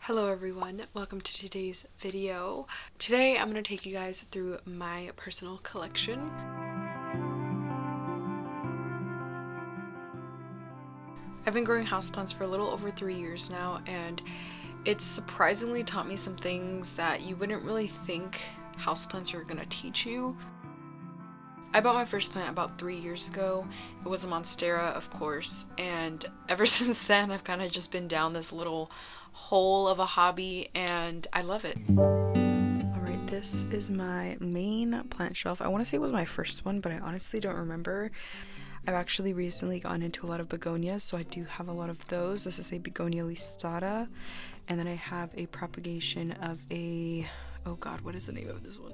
Hello everyone, welcome to today's video. Today I'm going to take you guys through my personal collection. I've been growing houseplants for a little over 3 years now, and it's surprisingly taught me some things that you wouldn't really think houseplants are going to teach you. I bought my first plant about 3 years ago. It was a Monstera, of course, and ever since then I've kind of just been down this little hole of a hobby, and I love it. Alright, this is my main plant shelf. I want to say it was my first one, but I honestly don't remember. I've actually recently gotten into a lot of begonias, so I do have a lot of those. This is a begonia listata, and then I have a propagation of a, oh god, what is the name of this one?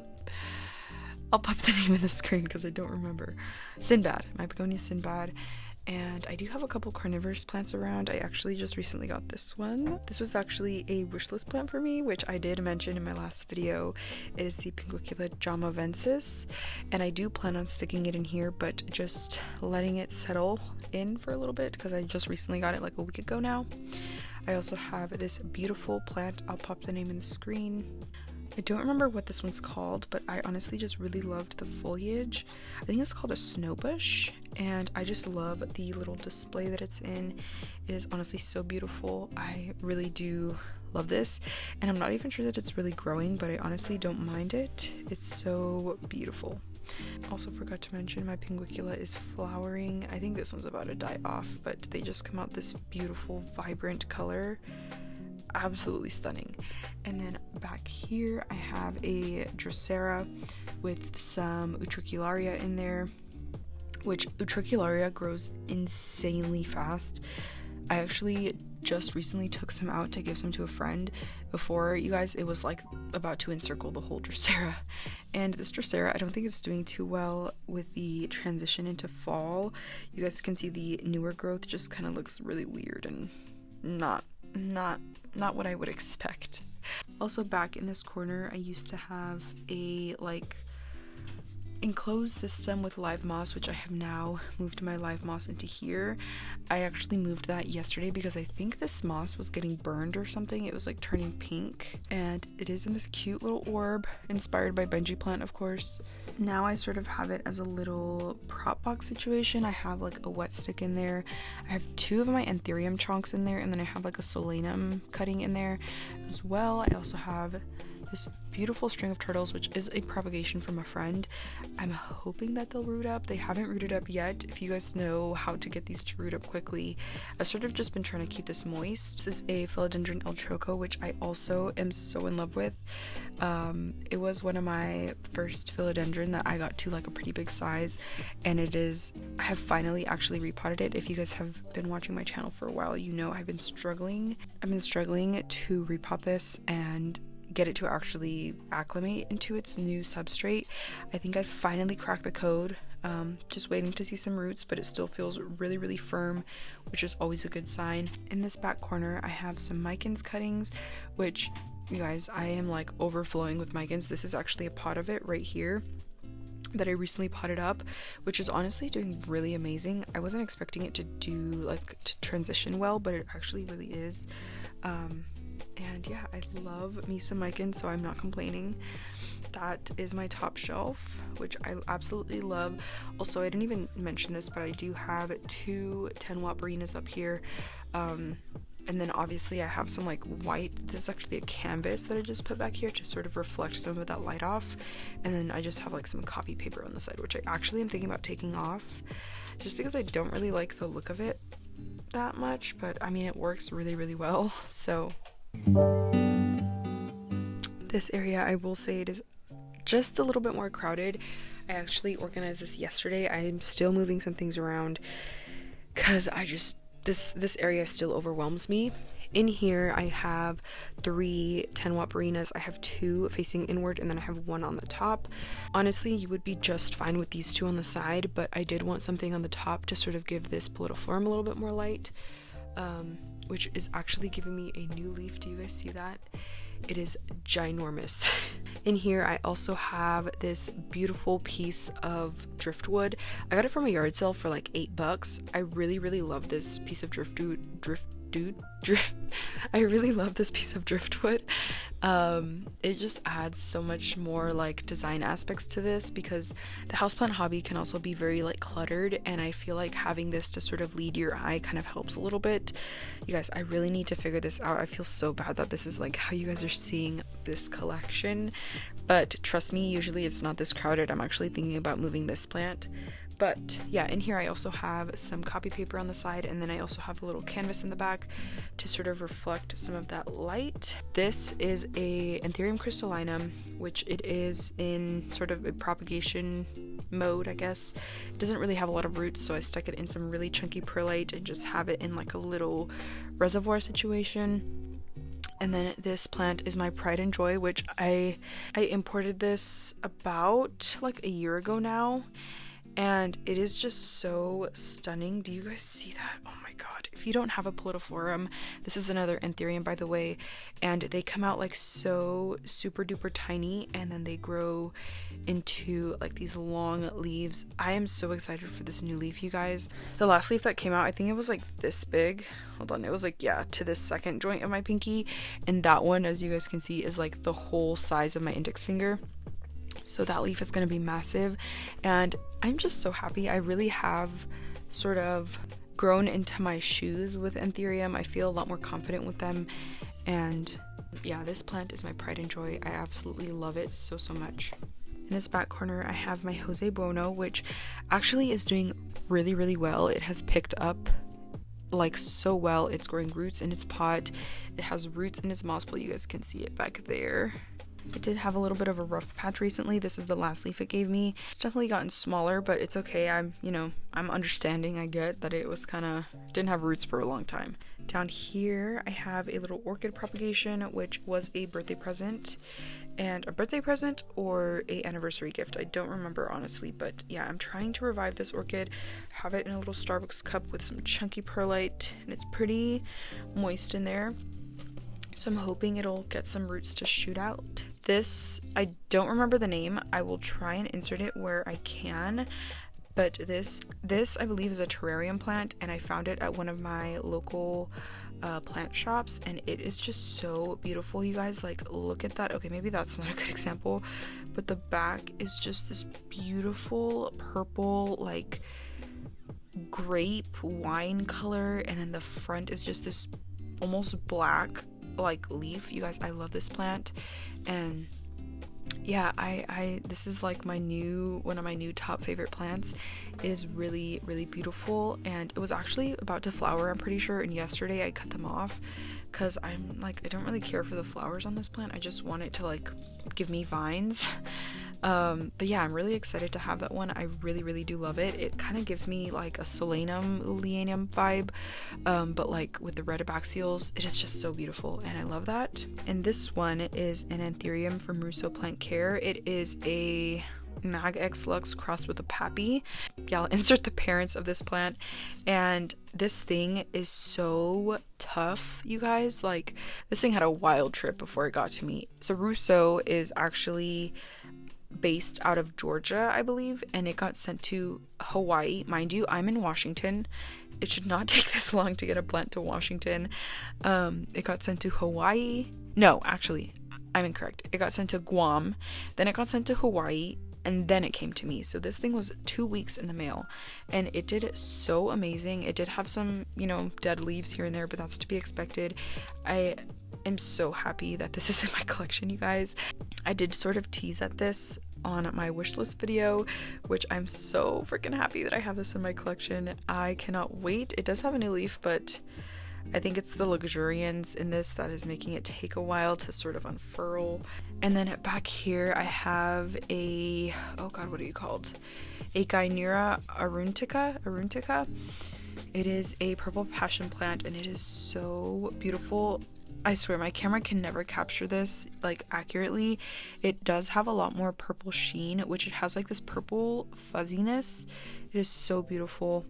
I'll pop the name in the screen because I don't remember. Sinbad, my begonia Sinbad. And I do have a couple carnivorous plants around. I actually just recently got this one. This was actually a wishlist plant for me, which I did mention in my last video. It is the Pinguicula jamavensis, and I do plan on sticking it in here, but just letting it settle in for a little bit because I just recently got it like a week ago now. I also have this beautiful plant. I'll pop the name in the screen. I don't remember what this one's called, but I honestly just really loved the foliage. I think it's called a snowbush, and I just love the little display that it's in. It is honestly so beautiful. I really do love this, and I'm not even sure that it's really growing, but I honestly don't mind it. It's so beautiful. Also forgot to mention my Pinguicula is flowering. I think this one's about to die off, but they just come out this beautiful, vibrant color. Absolutely stunning. And then back here I have a Drosera with some Utricularia in there, which Utricularia grows insanely fast. I actually just recently took some out to give some to a friend. Before, you guys, it was like about to encircle the whole Drosera. And this Drosera, I don't think it's doing too well with the transition into fall. You guys can see the newer growth just kind of looks really weird and not what I would expect. Also, back in this corner I used to have a like enclosed system with live moss, which I have now moved my live moss into here. I actually moved that yesterday because I think this moss was getting burned or something. It was like turning pink, and it is in this cute little orb inspired by Benji plant, of course. Now I sort of have it as a little prop box situation. I have like a wet stick in there. I have 2 of my anthurium chunks in there, and then I have like a solanum cutting in there as well. I also have this beautiful string of turtles, which is a propagation from a friend. I'm hoping that they'll root up. They haven't rooted up yet. If you guys know how to get these to root up quickly, I've sort of just been trying to keep this moist. This is a philodendron El Troco, which I also am so in love with. It was one of my first philodendron that I got to like a pretty big size, and I have finally actually repotted it. If you guys have been watching my channel for a while, you know I've been struggling to repot this and get it to actually acclimate into its new substrate. I think I finally cracked the code. Just waiting to see some roots, but it still feels really, really firm, which is always a good sign. In this back corner, I have some micans cuttings, which, you guys, I am like overflowing with micans. This is actually a pot of it right here that I recently potted up, which is honestly doing really amazing. I wasn't expecting it to to transition well, but it actually really is. And yeah, I love me some micans, so I'm not complaining. That is my top shelf, which I absolutely love. Also, I didn't even mention this, but I do have 2 10-watt Barinas up here. And then obviously I have some like white, this is actually a canvas that I just put back here to sort of reflect some of that light off. And then I just have like some copy paper on the side, which I actually am thinking about taking off just because I don't really like the look of it that much, but I mean it works really, really well. So this area, I will say, it is just a little bit more crowded. I actually organized this yesterday. I am still moving some things around because this area still overwhelms me. In here I have 3 10-watt Barinas. I have 2 facing inward, and then I have 1 on the top. Honestly, you would be just fine with these 2 on the side, but I did want something on the top to sort of give this Politoflorum a little bit more light, which is actually giving me a new leaf. Do you guys see that? It is ginormous. In here I also have this beautiful piece of driftwood. I got it from a yard sale for like $8. I really, really love this piece of driftwood. I really love this piece of driftwood. It just adds so much more like design aspects to this, because the houseplant hobby can also be very like cluttered, and I feel like having this to sort of lead your eye kind of helps a little bit. You guys, I really need to figure this out. I feel so bad that this is like how you guys are seeing this collection, but trust me, usually it's not this crowded. I'm actually thinking about moving this plant. But yeah, in here I also have some copy paper on the side, and then I also have a little canvas in the back to sort of reflect some of that light. This is a Anthurium crystallinum, which it is in sort of a propagation mode, I guess. It doesn't really have a lot of roots, so I stuck it in some really chunky perlite and just have it in like a little reservoir situation. And then this plant is my pride and joy, which I imported this about like a year ago now. And it is just so stunning. Do you guys see that? Oh my god. If you don't have a Polydiplorum, this is another Anthurium, by the way, and they come out like so super duper tiny, and then they grow into like these long leaves. I am so excited for this new leaf, you guys. The last leaf that came out, I think it was like this big. Hold on, it was like, yeah, to this second joint of my pinky, and that one, as you guys can see, is like the whole size of my index finger. So that leaf is going to be massive, and I'm just so happy. I really have sort of grown into my shoes with Anthurium. I feel a lot more confident with them, and yeah, this plant is my pride and joy. I absolutely love it so much. In this back corner, I have my Jose Bono, which actually is doing really well. It has picked up like so well. It's growing roots in its pot. It has roots in its moss pole. You guys can see it back there. It did have a little bit of a rough patch recently. This is the last leaf it gave me. It's definitely gotten smaller, but it's okay. I'm understanding. I get that it was didn't have roots for a long time. Down here, I have a little orchid propagation, which was a birthday present. And a birthday present or a anniversary gift. I don't remember, honestly, but yeah, I'm trying to revive this orchid. Have it in a little Starbucks cup with some chunky perlite, and it's pretty moist in there. So I'm hoping it'll get some roots to shoot out. This, I don't remember the name. I will try and insert it where I can. But this I believe is a terrarium plant, and I found it at one of my local plant shops, and it is just so beautiful, you guys. Like, look at that. Okay, maybe that's not a good example, but the back is just this beautiful purple, like grape wine color, and then the front is just this almost black like leaf. You guys, I love this plant, and yeah, I this is like one of my new top favorite plants. It is really beautiful, and it was actually about to flower, I'm pretty sure, and yesterday I cut them off because I'm like, I don't really care for the flowers on this plant. I just want it to like give me vines. But yeah, I'm really excited to have that one. I really do love it. It kind of gives me like a Solanum Lianum vibe, but like with the red abaxials. It is just so beautiful, and I love that. And this one is an Anthurium from Russo Plant Care. It is a Mag X Lux crossed with a Pappy. Yeah, I'll insert the parents of this plant, and this thing is so tough, you guys. Like, this thing had a wild trip before it got to me. So Russo is actually based out of Georgia, I believe, and it got sent to Hawaii. Mind you, I'm in Washington. It should not take this long to get a plant to Washington. It got sent to Hawaii. No, actually, I'm incorrect. It got sent to Guam, then it got sent to Hawaii, and then it came to me. So this thing was 2 weeks in the mail, and it did so amazing. It did have some, dead leaves here and there, but that's to be expected. I am so happy that this is in my collection, you guys. I did sort of tease at this on my wish list video, which I'm so freaking happy that I have this in my collection. I cannot wait. It does have a new leaf, but I think it's the luxuriance in this that is making it take a while to sort of unfurl. And then back here I have a, oh god, what are you called? A Genera aruntica. It is a purple passion plant, and it is so beautiful. I swear my camera can never capture this like accurately. It does have a lot more purple sheen, which it has like this purple fuzziness. It is so beautiful.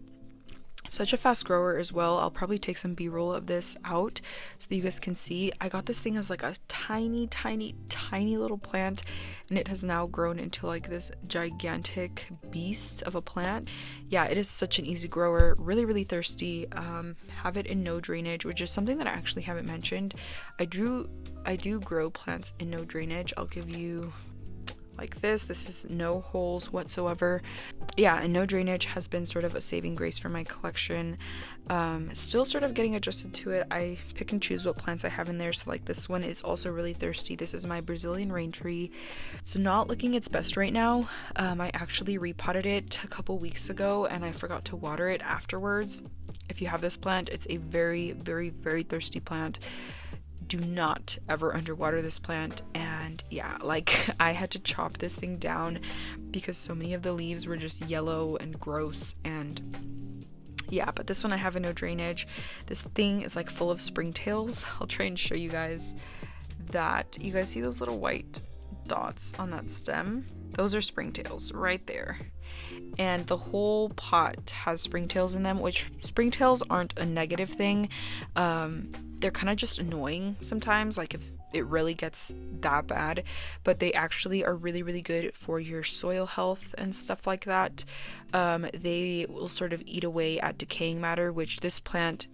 Such a fast grower as well. I'll probably take some b-roll of this out so that you guys can see. I got this thing as like a tiny little plant, and it has now grown into like this gigantic beast of a plant. Yeah, it is such an easy grower, really thirsty. Have it in no drainage, which is something that I actually haven't mentioned. I do grow plants in no drainage. I'll give you like this is no holes whatsoever. Yeah, and no drainage has been sort of a saving grace for my collection. Still sort of getting adjusted to it. I pick and choose what plants I have in there. So like this one is also really thirsty. This is my Brazilian rain tree. It's not looking its best right now. I actually repotted it a couple weeks ago and I forgot to water it afterwards. If you have this plant, it's a very thirsty plant. Do not ever underwater this plant. And yeah, like I had to chop this thing down because so many of the leaves were just yellow and gross. And yeah, but this one I have in no drainage. This thing is like full of springtails. I'll try and show you guys that. You guys see those little white dots on that stem? Those are springtails right there. And the whole pot has springtails in them, which springtails aren't a negative thing. They're kind of just annoying sometimes, like if it really gets that bad, but they actually are really good for your soil health and stuff like that. They will sort of eat away at decaying matter, which this plant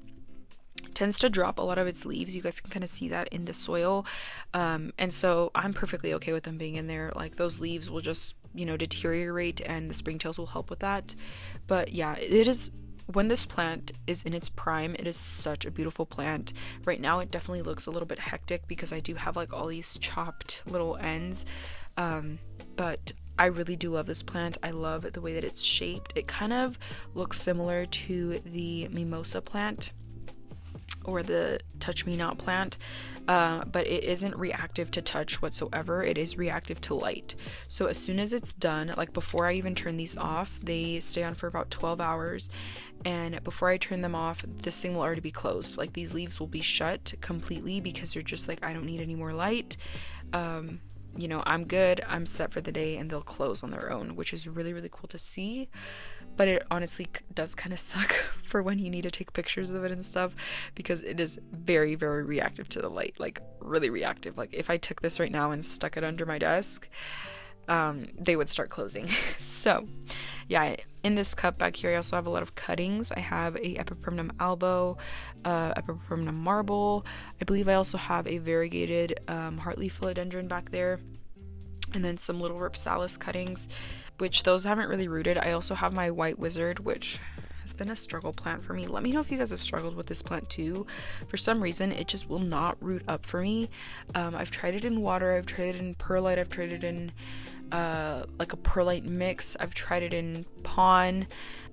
tends to drop a lot of its leaves. You guys can kind of see that in the soil. And so I'm perfectly okay with them being in there. Like those leaves will just, deteriorate, and the springtails will help with that. But yeah, it is, when this plant is in its prime, it is such a beautiful plant. Right now it definitely looks a little bit hectic because I do have like all these chopped little ends. But I really do love this plant. I love the way that it's shaped. It kind of looks similar to the mimosa plant or the touch me not plant, but it isn't reactive to touch whatsoever. It is reactive to light. So as soon as it's done, like before I even turn these off, they stay on for about 12 hours, and before I turn them off, this thing will already be closed. Like these leaves will be shut completely because they're just like, I don't need any more light. I'm good, I'm set for the day, and they'll close on their own, which is really cool to see. But it honestly does kind of suck for when you need to take pictures of it and stuff, because it is very reactive to the light, like really reactive. Like if I took this right now and stuck it under my desk, they would start closing. So yeah, in this cup back here I also have a lot of cuttings. I have a Epipremnum albo, Epipremnum marble. I believe I also have a variegated heartleaf philodendron back there, and then some little Ripsalis cuttings, which those haven't really rooted. I also have my white wizard, which has been a struggle plant for me. Let me know if you guys have struggled with this plant too. For some reason it just will not root up for me. I've tried it in water, I've tried it in perlite, I've tried it in like a perlite mix, I've tried it in pon.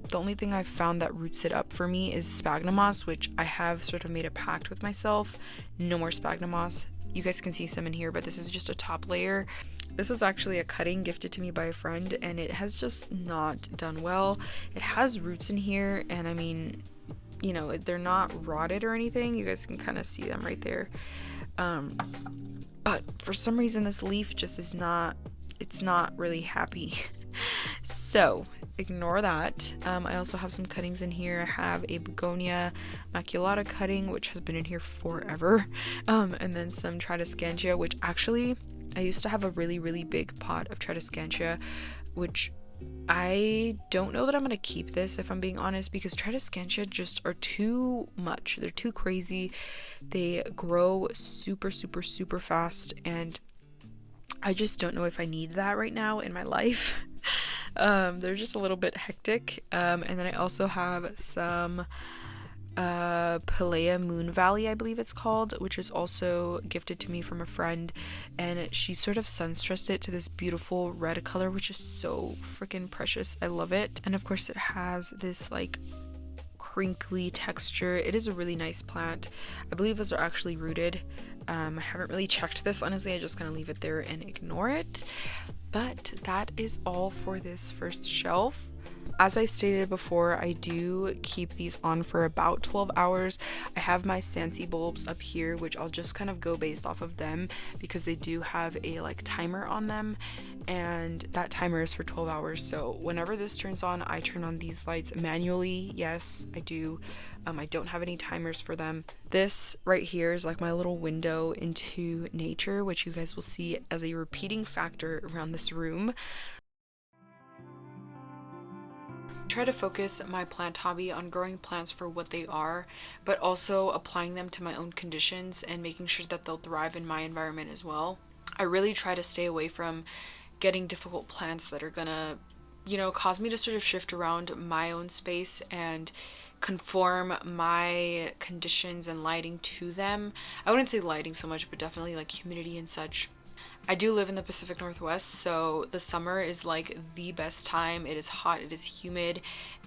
The only thing I've found that roots it up for me is sphagnum moss, which I have sort of made a pact with myself. No more sphagnum moss. You guys can see some in here, but this is just a top layer. This was actually a cutting gifted to me by a friend, and it has just not done well. It has roots in here, and I mean, they're not rotted or anything. You guys can kind of see them right there. But for some reason this leaf just is not, it's not really happy. So ignore that. I also have some cuttings in here. I have a begonia maculata cutting, which has been in here forever. And then some tridescantia, which actually I used to have a really big pot of tridescantia, which I don't know that I'm gonna keep this, if I'm being honest, because tridescantia just are too much. They're too crazy. They grow super fast, and I just don't know if I need that right now in my life. They're just a little bit hectic. And then I also have some Pelea Moon Valley, I believe it's called, which is also gifted to me from a friend, and she sort of sunstressed it to this beautiful red color, which is so freaking precious. I love it. And of course it has this like crinkly texture. It is a really nice plant. I believe those are actually rooted. I haven't really checked this, honestly. I just kind of leave it there and ignore it. But that is all for this first shelf. As I stated before, I do keep these on for about 12 hours. I have my Sansi bulbs up here, which I'll just kind of go based off of them because they do have a like timer on them, and that timer is for 12 hours. So whenever this turns on, I turn on these lights manually. Yes, I do. I don't have any timers for them. This right here is like my little window into nature, which you guys will see as a repeating factor around this room. Try to focus my plant hobby on growing plants for what they are, but also applying them to my own conditions and making sure that they'll thrive in my environment as well. I really try to stay away from getting difficult plants that are gonna, cause me to sort of shift around my own space and conform my conditions and lighting to them. I wouldn't say lighting so much, but definitely like humidity and such. I do live in the Pacific Northwest, so the summer is like the best time. It is hot, it is humid,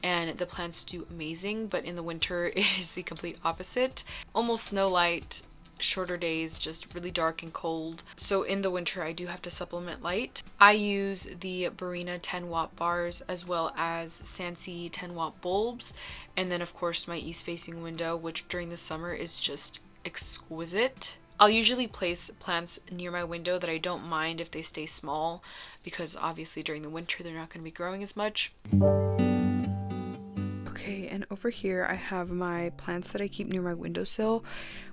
and the plants do amazing, but in the winter it is the complete opposite. Almost no light, shorter days, just really dark and cold. So in the winter I do have to supplement light. I use the Barina 10-watt bars as well as Sansi 10-watt bulbs, and then of course my east facing window, which during the summer is just exquisite. I'll usually place plants near my window that I don't mind if they stay small, because obviously during the winter they're not going to be growing as much. Okay, and over here I have my plants that I keep near my windowsill,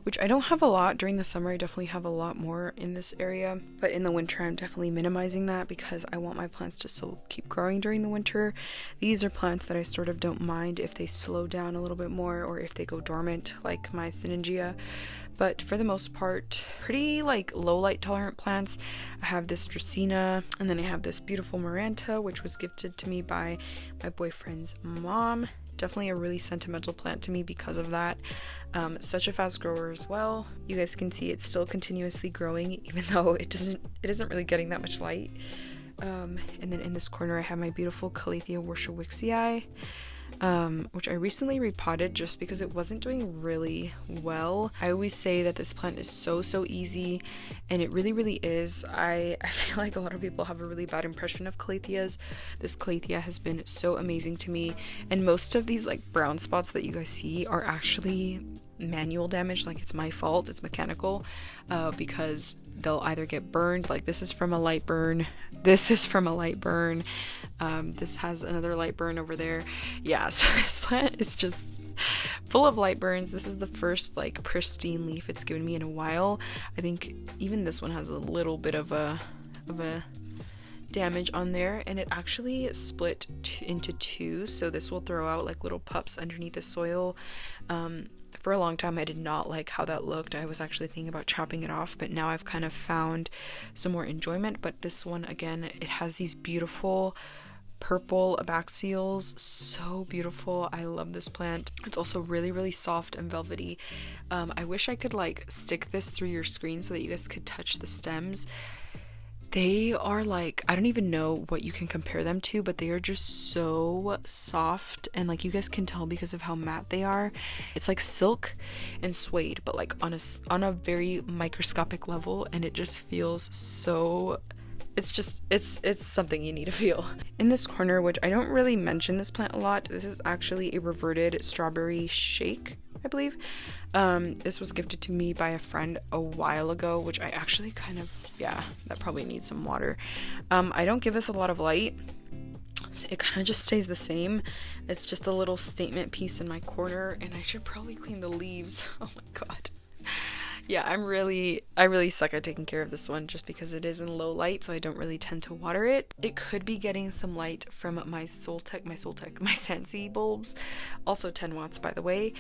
which I don't have a lot. During the summer I definitely have a lot more in this area, but in the winter I'm definitely minimizing that because I want my plants to still keep growing during the winter. These are plants that I sort of don't mind if they slow down a little bit more or if they go dormant, like my Sinningia. But for the most part, pretty like low light tolerant plants. I have this Dracaena, and then I have this beautiful Maranta, which was gifted to me by my boyfriend's mom. Definitely a really sentimental plant to me because of that. Such a fast grower as well. You guys can see it's still continuously growing, even though it isn't really getting that much light. And then in this corner I have my beautiful Calathea Warshawixii, which I recently repotted just because it wasn't doing really well. I always say that this plant is so easy, and it really is. I feel like a lot of people have a really bad impression of Calatheas. This Calathea has been so amazing to me, and most of these like brown spots that you guys see are actually manual damage. Like, it's my fault, it's mechanical, because they'll either get burned, like this is from a light burn, this is from a light burn, this has another light burn over there. Yeah, so this plant is just full of light burns. This is the first like pristine leaf it's given me in a while. I think even this one has a little bit of a damage on there, and it actually split into two, so this will throw out like little pups underneath the soil. For a long time I did not like how that looked. I was actually thinking about chopping it off, but now I've kind of found some more enjoyment. But this one, again, it has these beautiful purple abaxials, so beautiful. I love this plant. It's also really soft and velvety. I wish I could like stick this through your screen so that you guys could touch the stems. They are like, I don't even know what you can compare them to, but they are just so soft, and like you guys can tell because of how matte they are. It's like silk and suede, but like on a very microscopic level, and it just feels so, it's something you need to feel. In this corner, which I don't really mention this plant a lot, this is actually a reverted strawberry shake, I believe. This was gifted to me by a friend a while ago, which I actually kind of, yeah, that probably needs some water. I don't give this a lot of light. It kind of just stays the same. It's just a little statement piece in my corner, and I should probably clean the leaves. Oh my god. Yeah, I really suck at taking care of this one just because it is in low light, so I don't really tend to water it. It could be getting some light from my Sansi bulbs, also 10 watts by the way.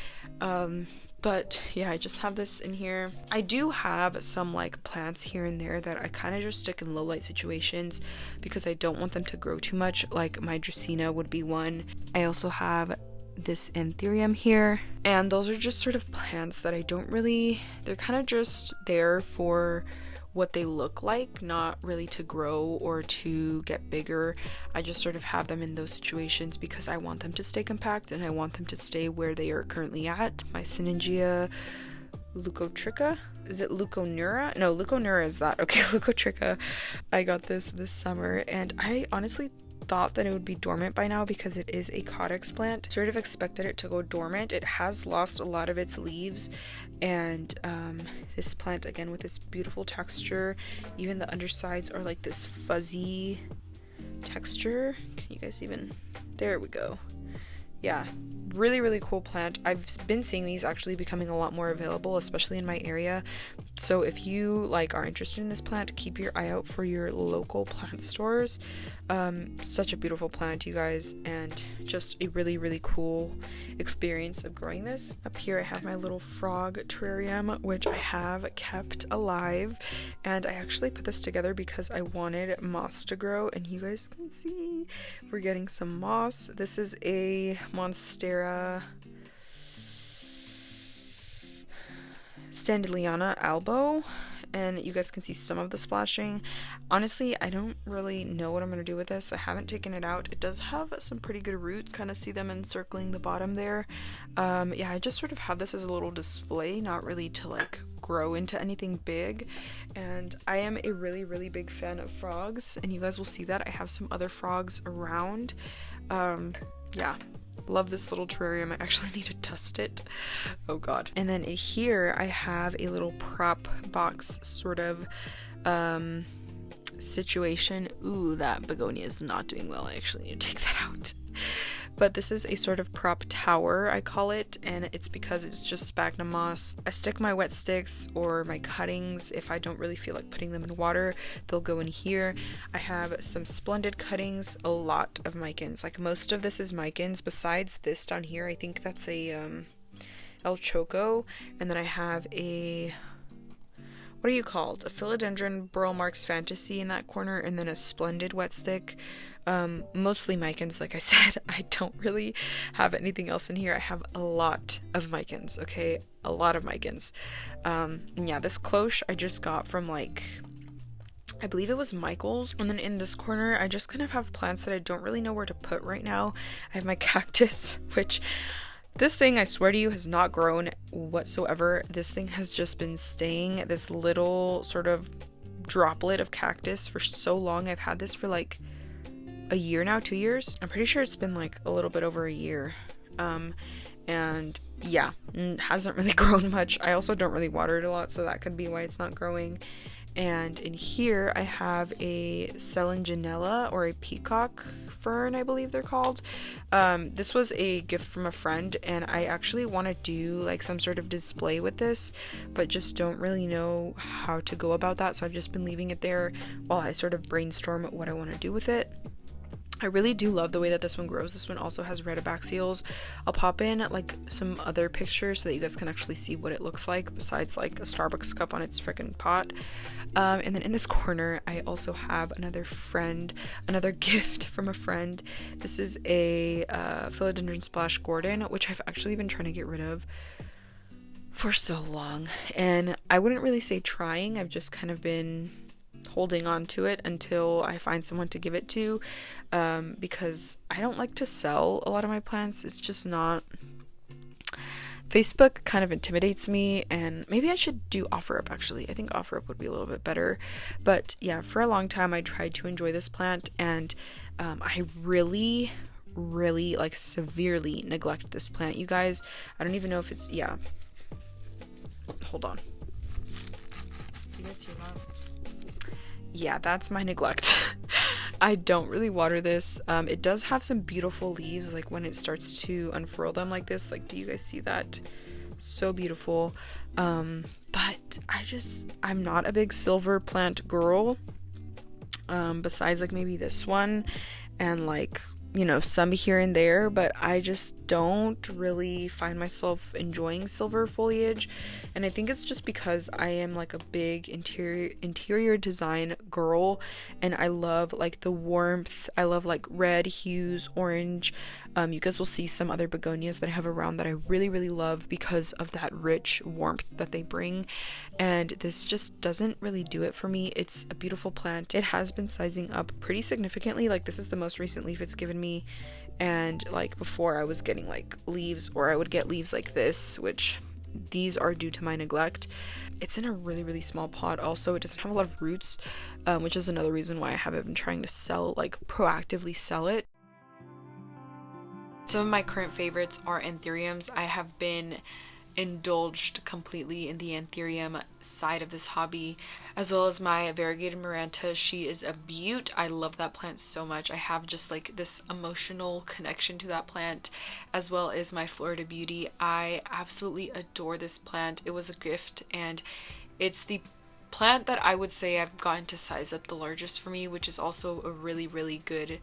But yeah, I just have this in here. I do have some like plants here and there that I kind of just stick in low light situations because I don't want them to grow too much. Like my Dracaena would be one. I also have this anthurium here, and those are just sort of plants that I don't really, they're kind of just there for what they look like, not really to grow or to get bigger. I just sort of have them in those situations because I want them to stay compact and I want them to stay where they are currently at. My Sinningia leucotricha, is it leuconura? No, leuconura is that. Okay, leucotricha. I got this summer, and I honestly thought that it would be dormant by now because it is a Codex plant. Sort of expected it to go dormant. It has lost a lot of its leaves, and this plant, again, with its beautiful texture, even the undersides are like this fuzzy texture. Can you guys even, there we go. Yeah, really, really cool plant. I've been seeing these actually becoming a lot more available, especially in my area. So if you like are interested in this plant, keep your eye out for your local plant stores. Such a beautiful plant, you guys, and just a really, really cool experience of growing this. Up here I have my little frog terrarium, which I have kept alive, and I actually put this together because I wanted moss to grow, and you guys can see we're getting some moss. This is a Monstera Standeliana albo, and you guys can see some of the splashing. Honestly, I don't really know what I'm going to do with this. I haven't taken it out. It does have some pretty good roots, kind of see them encircling the bottom there. Yeah, I just sort of have this as a little display, not really to like grow into anything big. And I am a really, really big fan of frogs, and you guys will see that I have some other frogs around. Yeah, love this little terrarium. I actually need to dust it. Oh god. And then here I have a little prop box sort of situation. Ooh, that begonia is not doing well. I actually need to take that out. But this is a sort of prop tower, I call it, and it's because it's just sphagnum moss. I stick my wet sticks or my cuttings, if I don't really feel like putting them in water, they'll go in here. I have some splendid cuttings, a lot of micans. Like, most of this is micans, besides this down here. I think that's a El Choco, and then I have a, what are you called? A philodendron Burl Marks Fantasy in that corner, and then a splendid wet stick. Mostly micans, like I said. I don't really have anything else in here. I have a lot of micans, okay? A lot of micans. And yeah, this cloche I just got from, like, I believe it was Michael's. And then in this corner, I just kind of have plants that I don't really know where to put right now. I have my cactus, which this thing, I swear to you, has not grown whatsoever. This thing has just been staying this little sort of droplet of cactus for so long. I've had this for like a year now, 2 years. I'm pretty sure it's been like a little bit over a year. And yeah, hasn't really grown much. I also don't really water it a lot, so that could be why it's not growing. And in here I have a Selenginella, or a peacock fern, I believe they're called. This was a gift from a friend, and I actually want to do like some sort of display with this, but just don't really know how to go about that, so I've just been leaving it there while I sort of brainstorm what I want to do with it. I really do love the way that this one grows. This one also has red abaxials. I'll pop in like some other pictures so that you guys can actually see what it looks like besides like a Starbucks cup on its freaking pot. And then in this corner I also have another gift from a friend. This is a Philodendron Splash Gordon, which I've actually been trying to get rid of for so long, and I wouldn't really say trying. I've just kind of been holding on to it until I find someone to give it to, because I don't like to sell a lot of my plants. It's just not, Facebook kind of intimidates me, and maybe I should do OfferUp. Actually, I think OfferUp would be a little bit better. But yeah, for a long time I tried to enjoy this plant, and I really like severely neglect this plant, you guys. I don't even know if it's, yeah, hold on, you guys hear that? Yeah, that's my neglect. I don't really water this. It does have some beautiful leaves, like when it starts to unfurl them like this. Like, do you guys see that? So beautiful. But I'm not a big silver plant girl. Besides like maybe this one and like, you know, some here and there, but I just don't really find myself enjoying silver foliage. And I think it's just because I am like a big interior design girl, and I love like the warmth. I love like red hues, orange. You guys will see some other begonias that I have around that I really love because of that rich warmth that they bring, and this just doesn't really do it for me. It's a beautiful plant. It has been sizing up pretty significantly. Like, this is the most recent leaf it's given me, and like before I was getting like leaves, or I would get leaves like this, which these are due to my neglect. it's in a really small pot. Also, it doesn't have a lot of roots, which is another reason why I haven't been trying to proactively sell it. Some of my current favorites are anthuriums. I have been indulged completely in the anthurium side of this hobby, as well as my variegated maranta. She is a beaut. I love that plant so much. I have just like this emotional connection to that plant, as well as my Florida Beauty. I absolutely adore this plant. It was a gift, and it's the plant that I would say I've gotten to size up the largest for me, which is also a really good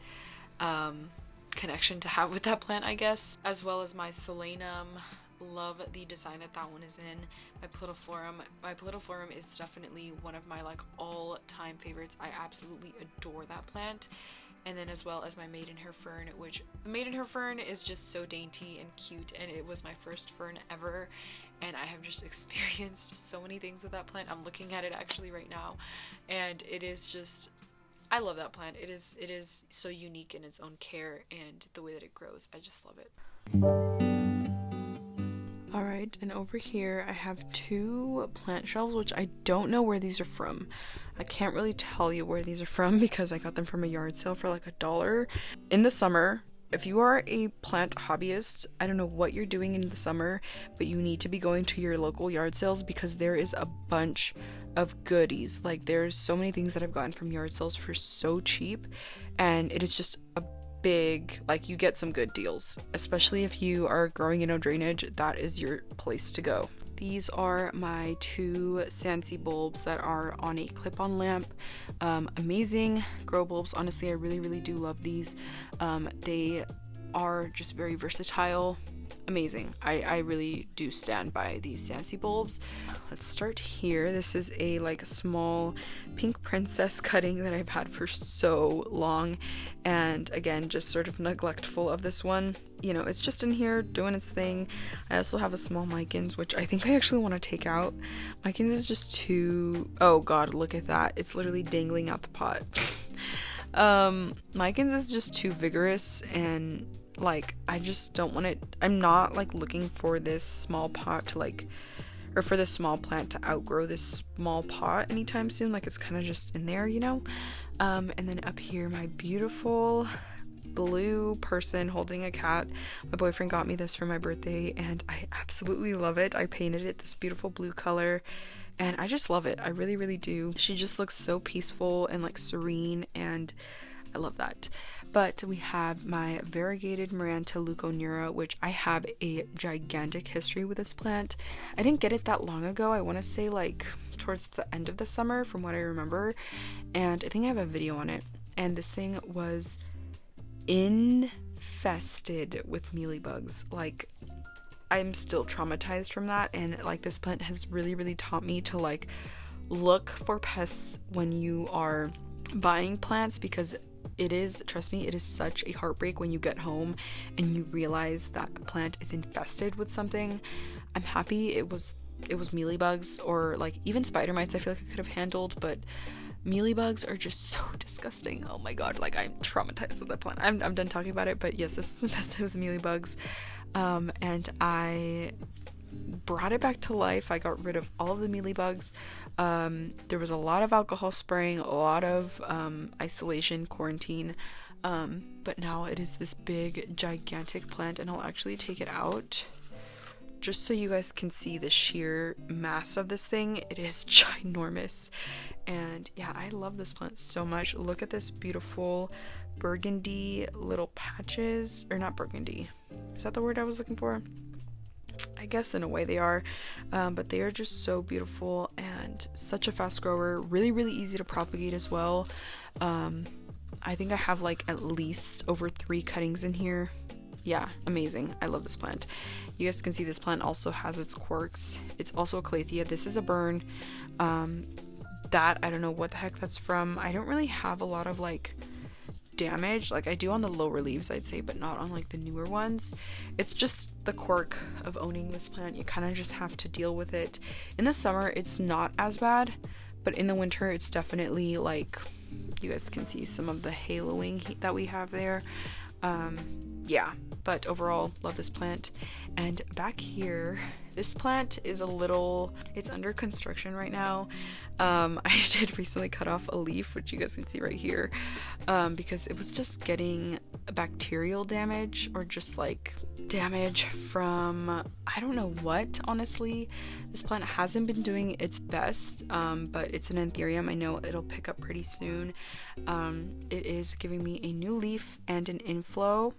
connection to have with that plant, I guess. As well as my solanum. Love the design that one is in. My pallidiflorum is definitely one of my like all-time favorites. I absolutely adore that plant. And then as well as my maidenhair fern, which the maidenhair fern is just so dainty and cute, and it was my first fern ever, and I have just experienced so many things with that plant. I'm looking at it actually right now, and it is just, I love that plant. It is so unique in its own care and the way that it grows. I just love it. Alright, and over here I have 2 plant shelves, which I don't know where these are from. I can't really tell you where these are from because I got them from a yard sale for like $1. In the summer, if you are a plant hobbyist, I don't know what you're doing in the summer, but you need to be going to your local yard sales because there is a bunch of goodies. Like, there's so many things that I've gotten from yard sales for so cheap, and it is just a big, like, you get some good deals, especially if you are growing in no drainage. That is your place to go. These are my 2 Sansi bulbs that are on a clip-on lamp. Amazing grow bulbs. Honestly, I really do love these. They are just very versatile. Amazing. I really do stand by these Sansi bulbs. Let's start here. This is a like small pink princess cutting that I've had for so long, and again, just sort of neglectful of this one. You know, it's just in here doing its thing. I also have a small Micans, which I think I actually want to take out. Micans is just too, oh god, look at that. It's literally dangling out the pot. Micans is just too vigorous, and like, I just don't want it. I'm not like looking for this small pot to like, or for this small plant to outgrow this small pot anytime soon. Like, it's kind of just in there, you know. And then up here, my beautiful blue person holding a cat. My boyfriend got me this for my birthday, and I absolutely love it. I painted it this beautiful blue color, and I just love it. I really do. She just looks so peaceful and like serene, and I love that. But we have my variegated Maranta leuconura, which I have a gigantic history with this plant. I didn't get it that long ago. I want to say like towards the end of the summer from what I remember, and I think I have a video on it. And this thing was infested with mealybugs. Like, I'm still traumatized from that, and like this plant has really taught me to like look for pests when you are buying plants, because it is, trust me, it is such a heartbreak when you get home and you realize that a plant is infested with something. I'm happy it was mealybugs, or like even spider mites I feel like I could have handled, but mealybugs are just so disgusting. Oh my god, like, I'm traumatized with that plant. I'm done talking about it, but yes, this is infested with mealybugs, and I brought it back to life. I got rid of all of the mealybugs. There was a lot of alcohol spraying, a lot of isolation, quarantine, but now it is this big gigantic plant, and I'll actually take it out just so you guys can see the sheer mass of this thing. It is ginormous, and yeah, I love this plant so much. Look at this beautiful burgundy little patches, or not burgundy, is that the word I was looking for? I guess in a way they are, but they are just so beautiful and such a fast grower. Really easy to propagate as well. I think I have like at least over 3 cuttings in here. Yeah, amazing. I love this plant. You guys can see this plant also has its quirks. It's also a calathea. This is a burn. That, I don't know what the heck that's from. I don't really have a lot of like damage, like I do on the lower leaves, I'd say, but not on like the newer ones. It's just the quirk of owning this plant. You kind of just have to deal with it. In the summer it's not as bad, but in the winter it's definitely like, you guys can see some of the haloing that we have there. Yeah, but overall love this plant. And back here, This plant is it's under construction right now. I did recently cut off a leaf, which you guys can see right here, because it was just getting bacterial damage, or just like damage from I don't know what, honestly. This plant hasn't been doing its best, but it's an anthurium. I know it'll pick up pretty soon. It is giving me a new leaf and an inflow.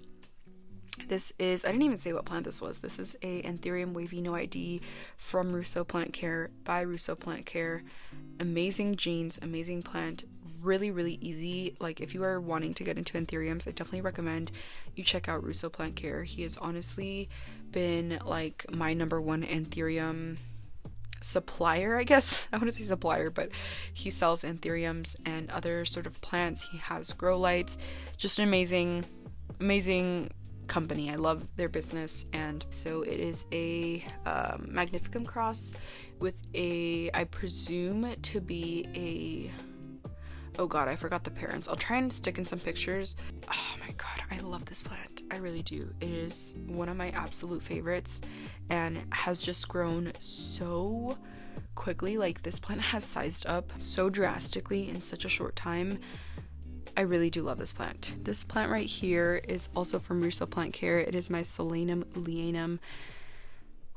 This is, I didn't even say what plant this was. This is a Anthurium wavy no ID from Houseplant Care by Houseplant Care. Amazing genes, amazing plant, really, really easy. Like, if you are wanting to get into anthuriums, I definitely recommend you check out Houseplant Care. He has honestly been like my number one anthurium supplier, I guess. I want to say supplier, but he sells anthuriums and other sort of plants. He has grow lights. Just an amazing company. I love their business. And so it is a magnificum cross with a, I presume to be a, oh god, I forgot the parents. I'll try and stick in some pictures. Oh my god, I love this plant. I really do. It is one of my absolute favorites and has just grown so quickly. Like, this plant has sized up so drastically in such a short time. I really do love this plant. This plant right here is also from Houseplant Care. It is my Solanum oleanum,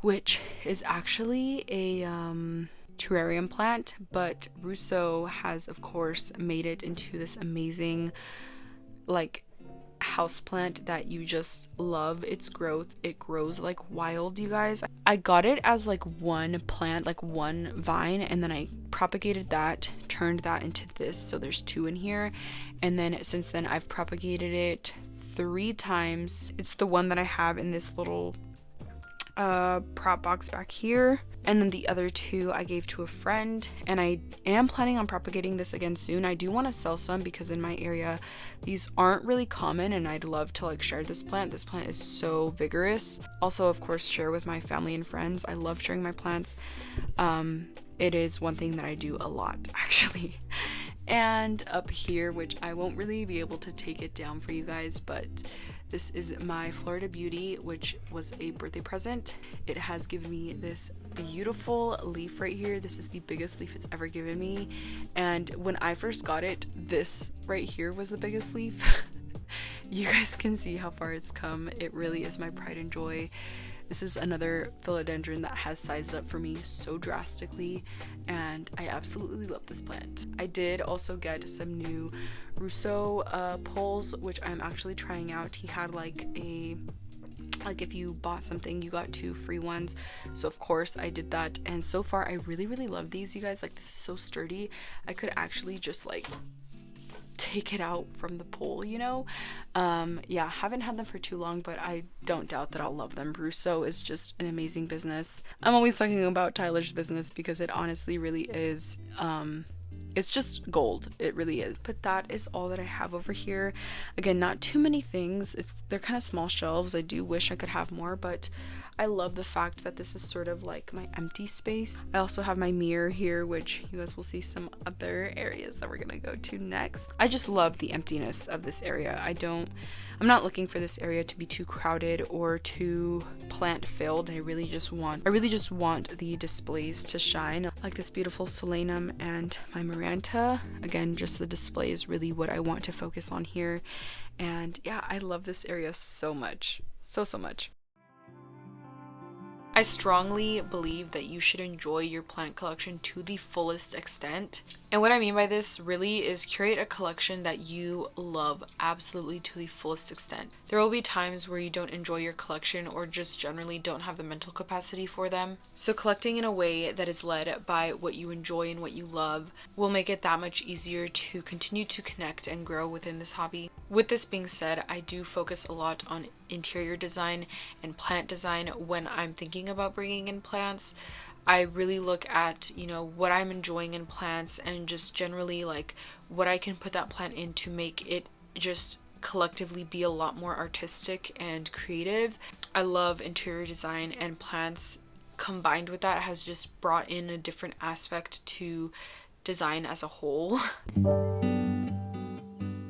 which is actually a terrarium plant, but Russo has, of course, made it into this amazing, like, house plant that you just love its growth. It grows like wild, you guys. I got it as like one plant, like one vine, and then I propagated that, turned that into this, so there's two in here. And then since then I've propagated it 3 times. It's the one that I have in this little prop box back here, and then the other 2 I gave to a friend, and I am planning on propagating this again soon. I do want to sell some because in my area these aren't really common, and I'd love to like share this plant. This plant is so vigorous. Also, of course, share with my family and friends. I love sharing my plants. It is one thing that I do a lot, actually. And up here, which I won't really be able to take it down for you guys, but this is my Florida Beauty, which was a birthday present. It has given me this beautiful leaf right here. This is the biggest leaf it's ever given me. And when I first got it, this right here was the biggest leaf. You guys can see how far it's come. It really is my pride and joy. This is another philodendron that has sized up for me so drastically, and I absolutely love this plant. I did also get some new Russo poles, which I'm actually trying out. He had like if you bought something you got 2 free ones, so of course I did that, and so far I really love these, you guys. Like, this is so sturdy. I could actually just like take it out from the pole, you know. Yeah, haven't had them for too long, but I don't doubt that I'll love them. Russo is just an amazing business. I'm always talking about Tyler's business because it honestly really is it's just gold. It really is. But that is all that I have over here. Again, not too many things. They're kind of small shelves. I do wish I could have more, but I love the fact that this is sort of like my empty space. I also have my mirror here, which you guys will see some other areas that we're gonna go to next. I just love the emptiness of this area. I'm not looking for this area to be too crowded or too plant filled. I really just want the displays to shine, like this beautiful Solanum and my Maranta. Again, just the display is really what I want to focus on here. And yeah, I love this area so much. So much. I strongly believe that you should enjoy your plant collection to the fullest extent. And what I mean by this really is curate a collection that you love absolutely to the fullest extent. There will be times where you don't enjoy your collection or just generally don't have the mental capacity for them. So collecting in a way that is led by what you enjoy and what you love will make it that much easier to continue to connect and grow within this hobby. With this being said, I do focus a lot on interior design and plant design when I'm thinking about bringing in plants. I really look at, what I'm enjoying in plants and just generally like what I can put that plant in to make it just collectively be a lot more artistic and creative. I love interior design, and plants combined with that has just brought in a different aspect to design as a whole.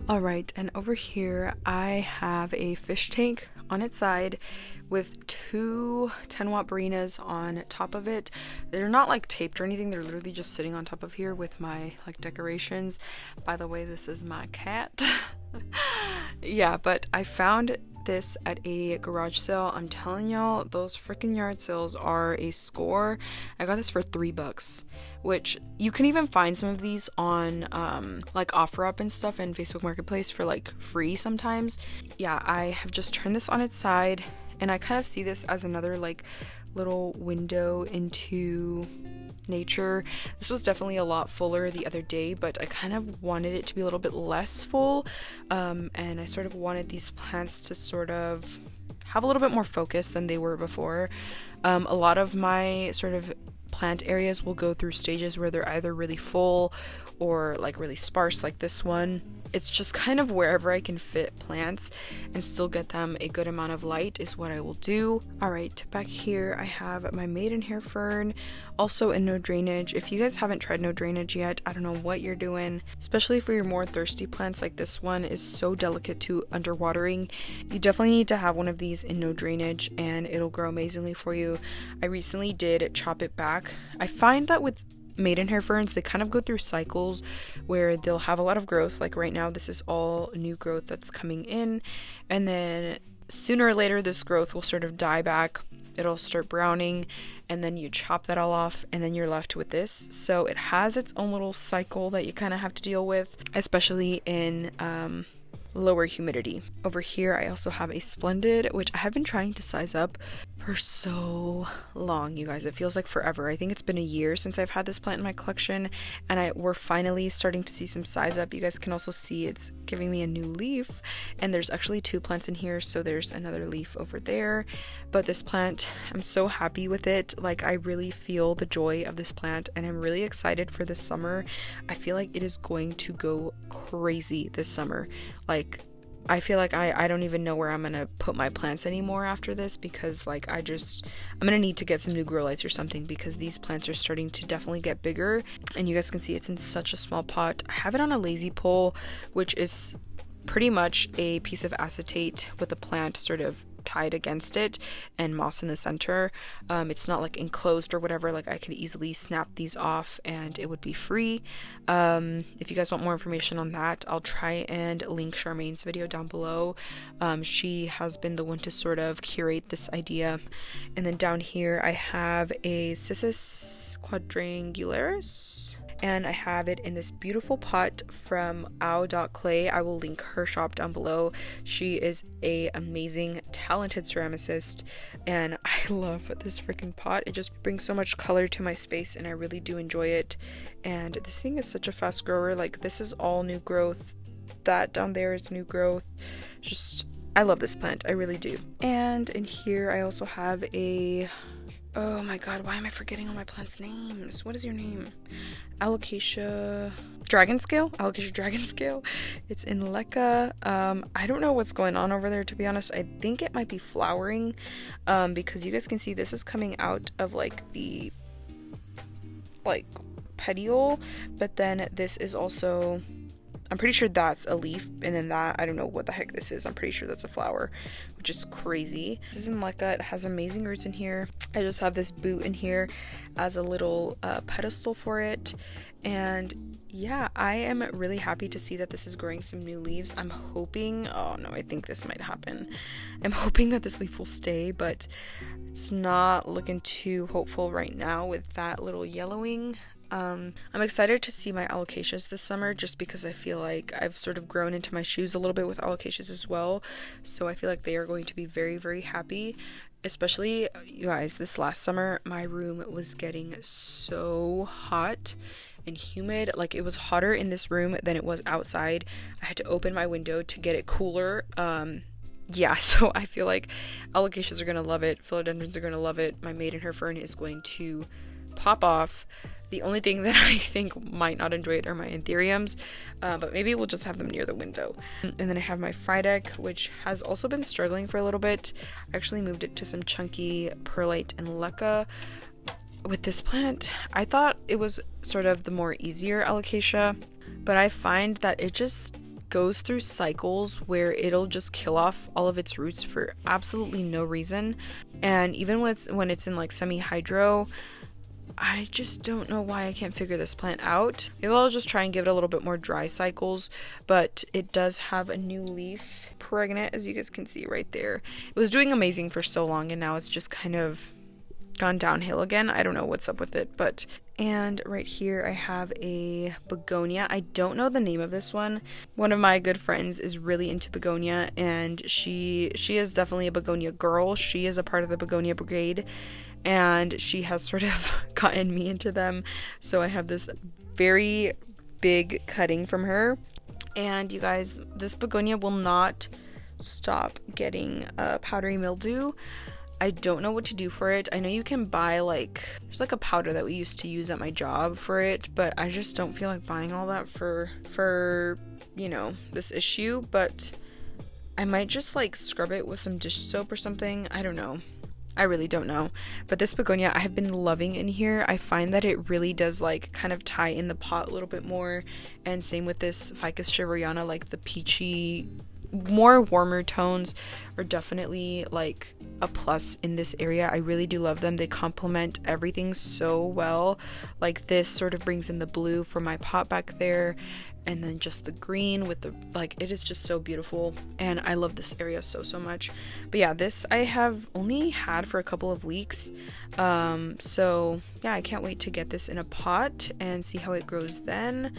Alright, and over here I have a fish tank on its side with two 10-watt Barinas on top of it. They're not like taped or anything, they're literally just sitting on top of here with my like decorations. By the way, this is my cat. Yeah, but I found this at a garage sale. I'm telling y'all, those freaking yard sales are a score. I got this for $3, which you can even find some of these on like OfferUp and stuff and Facebook Marketplace for like free sometimes. Yeah, I have just turned this on its side, and I kind of see this as another like little window into nature. This was definitely a lot fuller the other day, but I kind of wanted it to be a little bit less full, and I sort of wanted these plants to sort of have a little bit more focus than they were before. A lot of my sort of plant areas will go through stages where they're either really full or like really sparse, like this one. It's just kind of wherever I can fit plants and still get them a good amount of light is what I will do. All right, back here I have my maidenhair fern, also in no drainage. If you guys haven't tried no drainage yet, I don't know what you're doing, especially for your more thirsty plants. Like this one is so delicate to underwatering. You definitely need to have one of these in no drainage and it'll grow amazingly for you. I recently did chop it back. I find that with maidenhair ferns, they kind of go through cycles where they'll have a lot of growth. Like right now, this is all new growth that's coming in, and then sooner or later this growth will sort of die back. It'll start browning, and then you chop that all off, and then you're left with this. So it has its own little cycle that you kind of have to deal with, especially in lower humidity. Over here I also have a Splendid, which I have been trying to size up for so long, you guys. It feels like forever. I think it's been a year since I've had this plant in my collection, and we're finally starting to see some size up. You guys can also see it's giving me a new leaf, and there's actually two plants in here, so there's another leaf over there. But this plant, I'm so happy with it. Like, I really feel the joy of this plant, and I'm really excited for this summer. I feel like it is going to go crazy this summer. Like, I feel like I don't even know where I'm gonna put my plants anymore after this, because like I'm gonna need to get some new grow lights or something, because these plants are starting to definitely get bigger. And you guys can see it's in such a small pot. I have it on a lazy pole, which is pretty much a piece of acetate with a plant sort of tied against it and moss in the center. It's not like enclosed or whatever. Like, I could easily snap these off and it would be free. If you guys want more information on that, I'll try and link Charmaine's video down below. She has been the one to sort of curate this idea. And then down here I have a Cissus quadrangularis, and I have it in this beautiful pot from ow.clay. I will link her shop down below. She is a amazing, talented ceramicist, and I love this freaking pot. It just brings so much color to my space, and I really do enjoy it. And this thing is such a fast grower. Like, this is all new growth. That down there is new growth. Just, I love this plant. I really do. And in here I also have a... oh my god, why am I forgetting all my plants' names? What is your name? Alocasia Dragon Scale? Alocasia Dragon Scale. It's in Leca. I don't know what's going on over there, to be honest. I think it might be flowering, because you guys can see this is coming out of like the petiole, but then this is also... I'm pretty sure that's a leaf, and then that, I don't know what the heck this is. I'm pretty sure that's a flower, which is crazy. This is in Leca. It has amazing roots in here. I just have this boot in here as a little pedestal for it. And yeah, I am really happy to see that this is growing some new leaves. I'm hoping, oh no, I think this might happen. I'm hoping that this leaf will stay, but it's not looking too hopeful right now with that little yellowing. I'm excited to see my alocasias this summer, just because I feel like I've sort of grown into my shoes a little bit with alocasias as well. So I feel like they are going to be very, very happy. Especially, you guys, this last summer, my room was getting so hot and humid. Like, it was hotter in this room than it was outside. I had to open my window to get it cooler. Yeah, so I feel like alocasias are going to love it. Philodendrons are going to love it. My maidenhair fern is going to pop off. The only thing that I think might not enjoy it are my anthuriums, but maybe we'll just have them near the window. And then I have my Frydek, which has also been struggling for a little bit. I actually moved it to some chunky perlite and Leca. With this plant, I thought it was sort of the more easier alocasia, but I find that it just goes through cycles where it'll just kill off all of its roots for absolutely no reason. And even when it's in like semi-hydro, I just don't know why I can't figure this plant out. Maybe I'll just try and give it a little bit more dry cycles, but it does have a new leaf pregnant, as you guys can see right there. It was doing amazing for so long, and now it's just kind of gone downhill again. I don't know what's up with it, but... And right here I have a begonia. I don't know the name of this one. One of my good friends is really into begonia, and she is definitely a begonia girl. She is a part of the begonia brigade, and she has sort of gotten me into them. So I have this very big cutting from her. And you guys, this begonia will not stop getting powdery mildew. I don't know what to do for it. I know you can buy there's like a powder that we used to use at my job for it, but I just don't feel like buying all that for you know, this issue. But I might just like scrub it with some dish soap or something. I don't know. I really don't know. But this begonia I have been loving in here. I find that it really does like kind of tie in the pot a little bit more. And same with this Ficus shiveriana, like the peachy, more warmer tones are definitely like a plus in this area. I really do love them. They complement everything so well. Like this sort of brings in the blue from my pot back there, and then just the green with the, like, it is just so beautiful, and I love this area so much. But yeah, this I have only had for a couple of weeks, so yeah, I can't wait to get this in a pot and see how it grows then.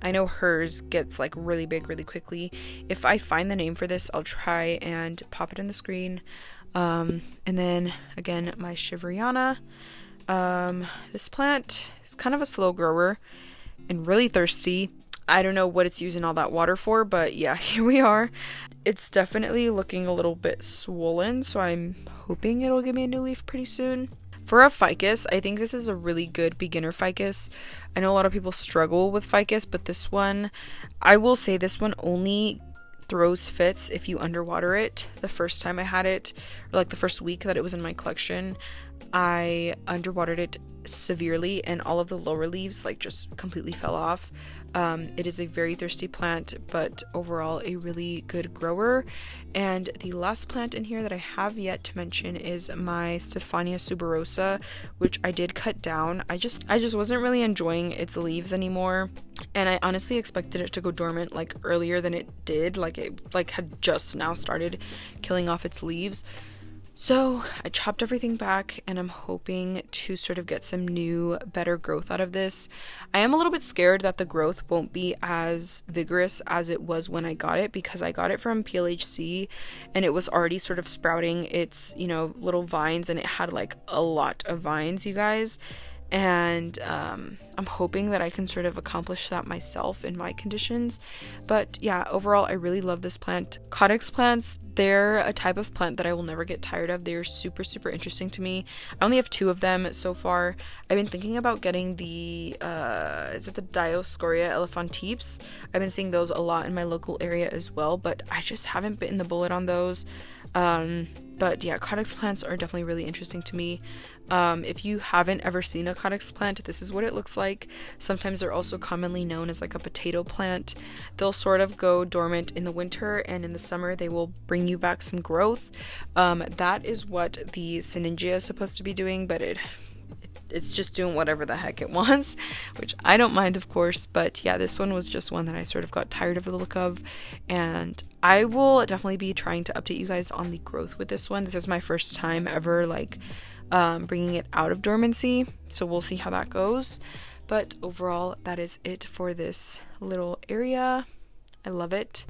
I know hers gets like really big really quickly. If I find the name for this, I'll try and pop it in the screen. And then again, my shiveriana. This plant is kind of a slow grower and really thirsty. I don't know what it's using all that water for, but yeah, here we are. It's definitely looking a little bit swollen, so I'm hoping it'll give me a new leaf pretty soon. For a ficus, I think this is a really good beginner ficus. I know a lot of people struggle with ficus, but this one, I will say this one only throws fits if you underwater it. The first time I had it, or like the first week that it was in my collection, I underwatered it severely and all of the lower leaves like just completely fell off. It is a very thirsty plant, but overall a really good grower. And the last plant in here that I have yet to mention is my Stephania suberosa, which I did cut down. I just wasn't really enjoying its leaves anymore, and I honestly expected it to go dormant like earlier than it did. Like it like had just now started killing off its leaves. So I chopped everything back, and I'm hoping to sort of get some new, better growth out of this. I am a little bit scared that the growth won't be as vigorous as it was when I got it, because I got it from PLHC and it was already sort of sprouting its, you know, little vines, and it had like a lot of vines, you guys. And I'm hoping that I can sort of accomplish that myself in my conditions. But yeah, overall I really love this plant. Codex plants, they're a type of plant that I will never get tired of. They're super interesting to me. I only have 2 of them so far. I've been thinking about getting the is it the Dioscorea elephantips? I've been seeing those a lot in my local area as well, but I just haven't bitten the bullet on those. But yeah, codex plants are definitely really interesting to me. If you haven't ever seen a codex plant, this is what it looks like. Sometimes they're also commonly known as like a potato plant. They'll sort of go dormant in the winter, and in the summer they will bring you back some growth. That is what the Syningia is supposed to be doing, but it's just doing whatever the heck it wants, which I don't mind, of course. But yeah, this one was just one that I sort of got tired of the look of, and I will definitely be trying to update you guys on the growth with this one. This is my first time ever like bringing it out of dormancy, so we'll see how that goes. But overall, that is it for this little area. I love it.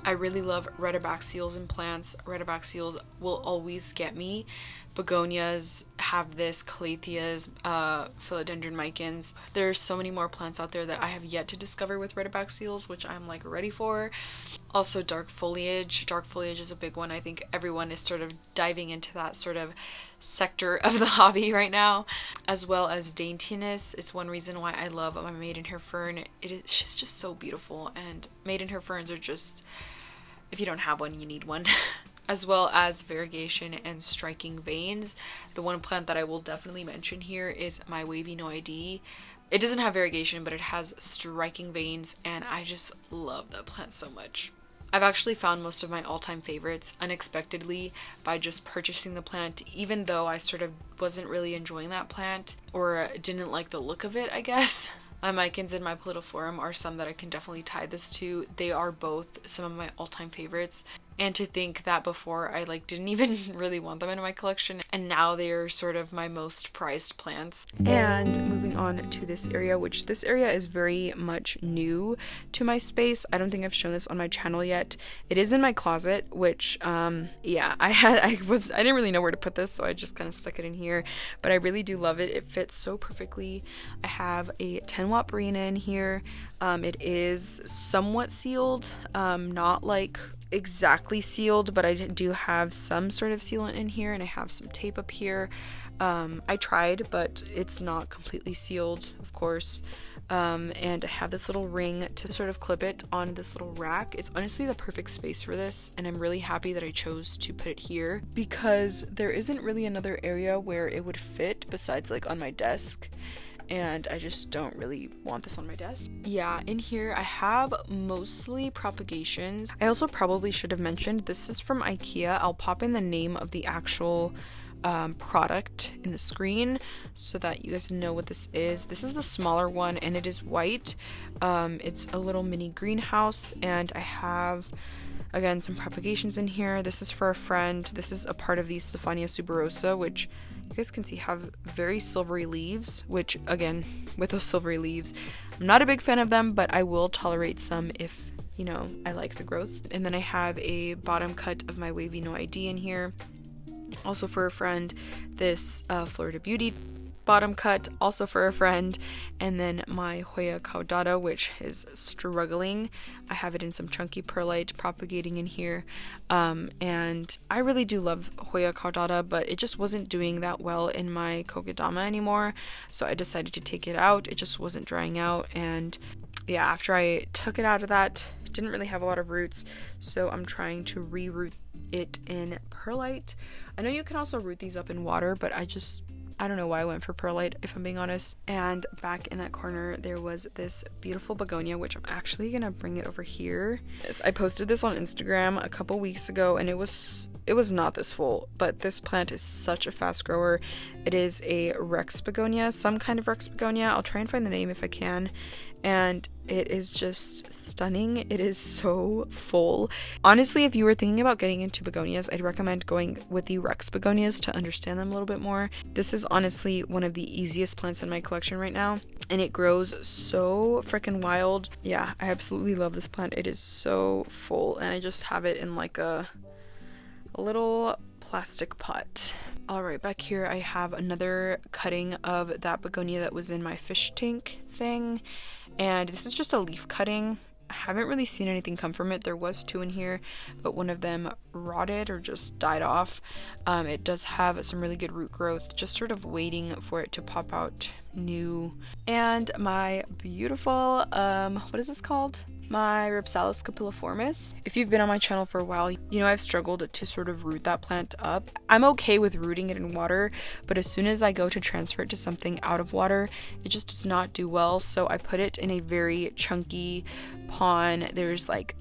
I really love retibaxials in plants. Retibaxials will always get me. Begonias have this, calatheas, philodendron micans. There's so many more plants out there that I have yet to discover with retibaxials, which I'm like ready for. Also dark foliage. Dark foliage is a big one. I think everyone is sort of diving into that sort of sector of the hobby right now, as well as daintiness. It's one reason why I love my maidenhair fern. She's just so beautiful, and maidenhair ferns are just, if you don't have one, you need one. As well as variegation and striking veins. The one plant that I will definitely mention here is my wavy noidea. It doesn't have variegation, but it has striking veins, and I just love that plant so much. I've actually found most of my all-time favorites unexpectedly by just purchasing the plant, even though I sort of wasn't really enjoying that plant or didn't like the look of it, I guess. My Micans and my Pallidiflorum are some that I can definitely tie this to. They are both some of my all-time favorites. And to think that before I didn't even really want them in my collection, and now they're sort of my most prized plants. And moving on to this area, which this area is very much new to my space. I don't think I've shown this on my channel yet. It is in my closet, which yeah, I didn't really know where to put this, so I just kind of stuck it in here. But I really do love it. It fits so perfectly. I have a 10-watt Barina in here. It is somewhat sealed, not like exactly sealed, but I do have some sort of sealant in here, and I have some tape up here. I tried, but it's not completely sealed, of course. And I have this little ring to sort of clip it on this little rack. It's honestly the perfect space for this, and I'm really happy that I chose to put it here because there isn't really another area where it would fit besides on my desk. And I just don't really want this on my desk. Yeah, in here I have mostly propagations. I also probably should have mentioned this is from IKEA. I'll pop in the name of the actual product in the screen so that you guys know what this is. This is the smaller one, and it is white. It's a little mini greenhouse, and I have again some propagations in here. This is for a friend. This is a part of the Stephania suberosa, which you guys can see have very silvery leaves, which again, with those silvery leaves, I'm not a big fan of them, but I will tolerate some if, you know, I like the growth. And then I have a bottom cut of my Wavy No ID in here. Also for a friend, this Florida Beauty bottom cut, also for a friend, and then my Hoya caudata, which is struggling. I have it in some chunky perlite propagating in here, and I really do love Hoya caudata, but it just wasn't doing that well in my kokedama anymore, so I decided to take it out. It just wasn't drying out, and yeah, after I took it out of that, it didn't really have a lot of roots, so I'm trying to re-root it in perlite. I know you can also root these up in water, but I don't know why I went for perlite, if I'm being honest. And back in that corner, there was this beautiful begonia, which I'm actually gonna bring it over here. I posted this on Instagram a couple weeks ago, and it was not this full, but this plant is such a fast grower. It is a Rex begonia, some kind of Rex begonia. I'll try and find the name if I can. And it is just stunning. It is so full. Honestly, if you were thinking about getting into begonias, I'd recommend going with the Rex begonias to understand them a little bit more. This is honestly one of the easiest plants in my collection right now, and it grows so freaking wild. Yeah, I absolutely love this plant. It is so full, and I just have it in like a little plastic pot. All right, back here I have another cutting of that begonia that was in my fish tank thing. And this is just a leaf cutting. I haven't really seen anything come from it. There was two in here, but one of them rotted or just died off. It does have some really good root growth, just sort of waiting for it to pop out new. And my beautiful, what is this called? My Rhipsalis capilliformis. If you've been on my channel for a while, you know I've struggled to sort of root that plant up. I'm okay with rooting it in water, but as soon as I go to transfer it to something out of water, it just does not do well. So I put it in a very chunky pond. There's like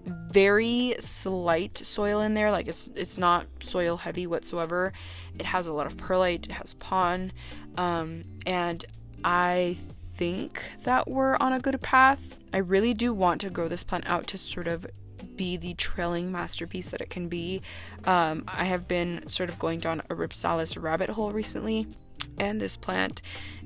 very slight soil in there, like it's not soil heavy whatsoever. It has a lot of perlite, it has pond, and I think that we're on a good path. I really do want to grow this plant out to sort of be the trailing masterpiece that it can be. I have been sort of going down a Rhipsalis rabbit hole recently, and this plant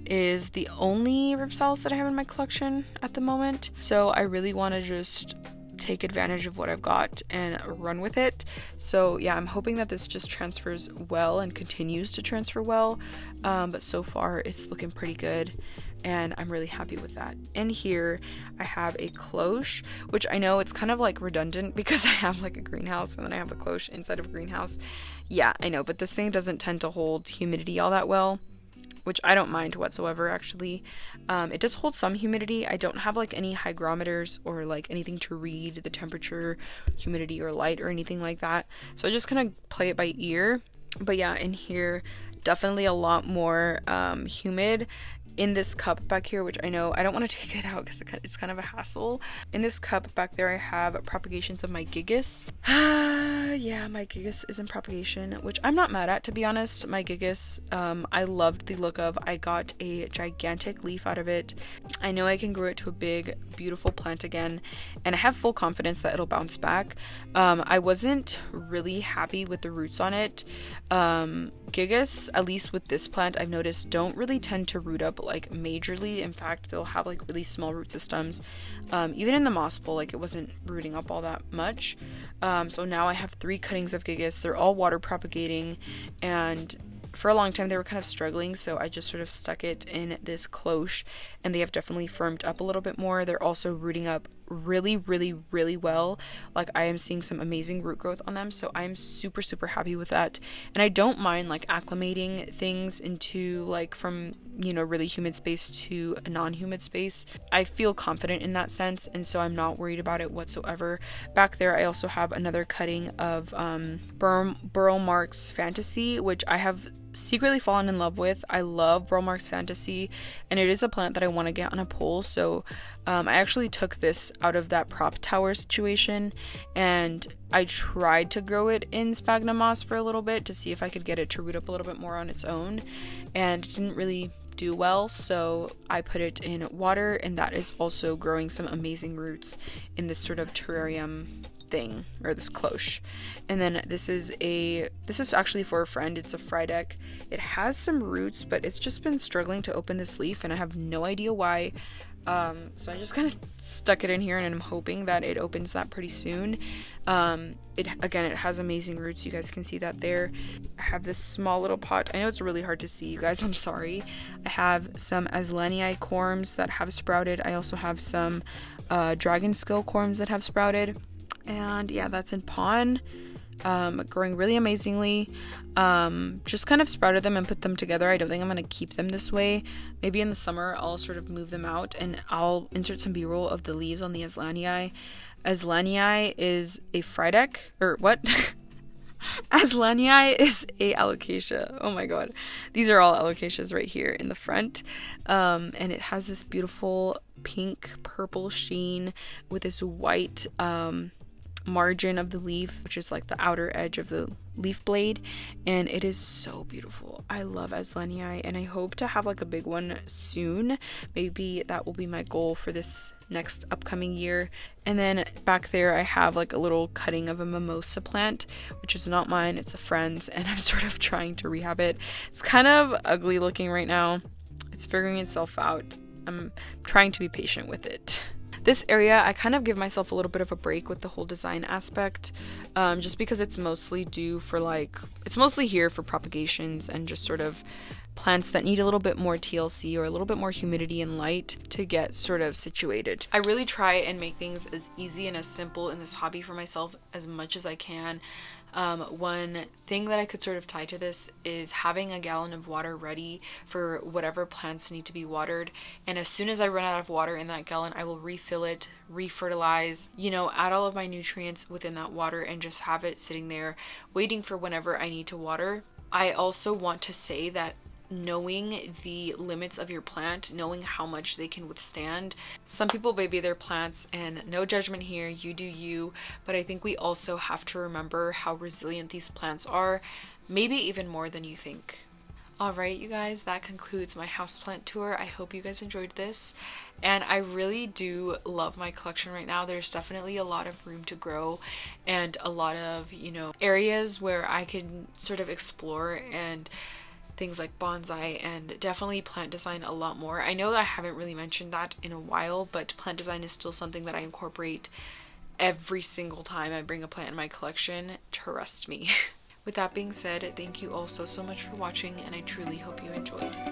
is the only Rhipsalis that I have in my collection at the moment. So I really want to just take advantage of what I've got and run with it. So yeah, I'm hoping that this just transfers well and continues to transfer well, but so far it's looking pretty good, and I'm really happy with that. In here I have a cloche, which I know it's kind of like redundant because I have like a greenhouse and then I have a cloche inside of a greenhouse. Yeah, I know, but this thing doesn't tend to hold humidity all that well, which I don't mind whatsoever actually. It does hold some humidity. I don't have like any hygrometers or like anything to read the temperature, humidity, or light or anything like that, so I just kind of play it by ear. But yeah, in here definitely a lot more humid, in this cup back here, which I know I don't want to take it out because it's kind of a hassle. In this cup back there, I have propagations of my gigas. Yeah, my gigas is in propagation, which I'm not mad at, to be honest. My gigas, I loved the look of. I got a gigantic leaf out of it. I know I can grow it to a big, beautiful plant again, and I have full confidence that it'll bounce back. I wasn't really happy with the roots on it. Gigas, at least with this plant, I've noticed don't really tend to root up like majorly. In fact, they'll have like really small root systems. Even in the moss bowl, like it wasn't rooting up all that much. So now I have 3 cuttings of gigas. They're all water propagating, and for a long time they were kind of struggling, so I just sort of stuck it in this cloche, and they have definitely firmed up a little bit more. They're also rooting up really, really, really well. Like I am seeing some amazing root growth on them, so I'm super, super happy with that. And I don't mind like acclimating things into like from, you know, really humid space to a non-humid space. I feel confident in that sense, and so I'm not worried about it whatsoever. Back there I also have another cutting of Burl Marks Fantasy, which I have secretly fallen in love with. I love Burl Marks Fantasy, and it is a plant that I want to get on a pole. So I actually took this out of that prop tower situation, and I tried to grow it in sphagnum moss for a little bit to see if I could get it to root up a little bit more on its own, and it didn't really do well, so I put it in water, and that is also growing some amazing roots in this sort of terrarium thing, or this cloche. And then this is actually for a friend. It's a Frydek. It has some roots, but it's just been struggling to open this leaf, and I have no idea why. So I just kind of stuck it in here, and I'm hoping that it opens that pretty soon. It has amazing roots. You guys can see that there. I have this small little pot. I know it's really hard to see, you guys, I'm sorry. I have some Aslanii corms that have sprouted. I also have some dragon skill corms that have sprouted. And yeah, that's in pon, growing really amazingly. Just kind of sprouted them and put them together. I don't think I'm going to keep them this way. Maybe in the summer I'll sort of move them out, and I'll insert some b-roll of the leaves on the Aslanii. Aslanii is a Frydek, or what? Aslanii is a alocasia. Oh my god. These are all alocasias right here in the front. And it has this beautiful pink purple sheen with this white margin of the leaf, which is like the outer edge of the leaf blade, and it is so beautiful. I love Aslanii, and I hope to have like a big one soon. Maybe that will be my goal for this next upcoming year. And then back there I have like a little cutting of a mimosa plant, which is not mine, it's a friend's, and I'm sort of trying to rehab it. It's kind of ugly looking right now. It's figuring itself out. I'm trying to be patient with it. This area, I kind of give myself a little bit of a break with the whole design aspect, just because it's mostly it's mostly here for propagations and just sort of plants that need a little bit more TLC or a little bit more humidity and light to get sort of situated. I really try and make things as easy and as simple in this hobby for myself as much as I can. One thing that I could sort of tie to this is having a gallon of water ready for whatever plants need to be watered, and as soon as I run out of water in that gallon, I will refill it, refertilize, add all of my nutrients within that water, and just have it sitting there waiting for whenever I need to water. I also want to say that knowing the limits of your plant, knowing how much they can withstand. Some people baby their plants, and no judgment here, you do you, but I think we also have to remember how resilient these plants are, maybe even more than you think. Alright, you guys, that concludes my houseplant tour. I hope you guys enjoyed this, and I really do love my collection right now. There's definitely a lot of room to grow, and a lot of, areas where I can sort of explore, and things like bonsai, and definitely plant design a lot more. I know I haven't really mentioned that in a while, but plant design is still something that I incorporate every single time I bring a plant in my collection. Trust me. With that being said, thank you all so much for watching, and I truly hope you enjoyed.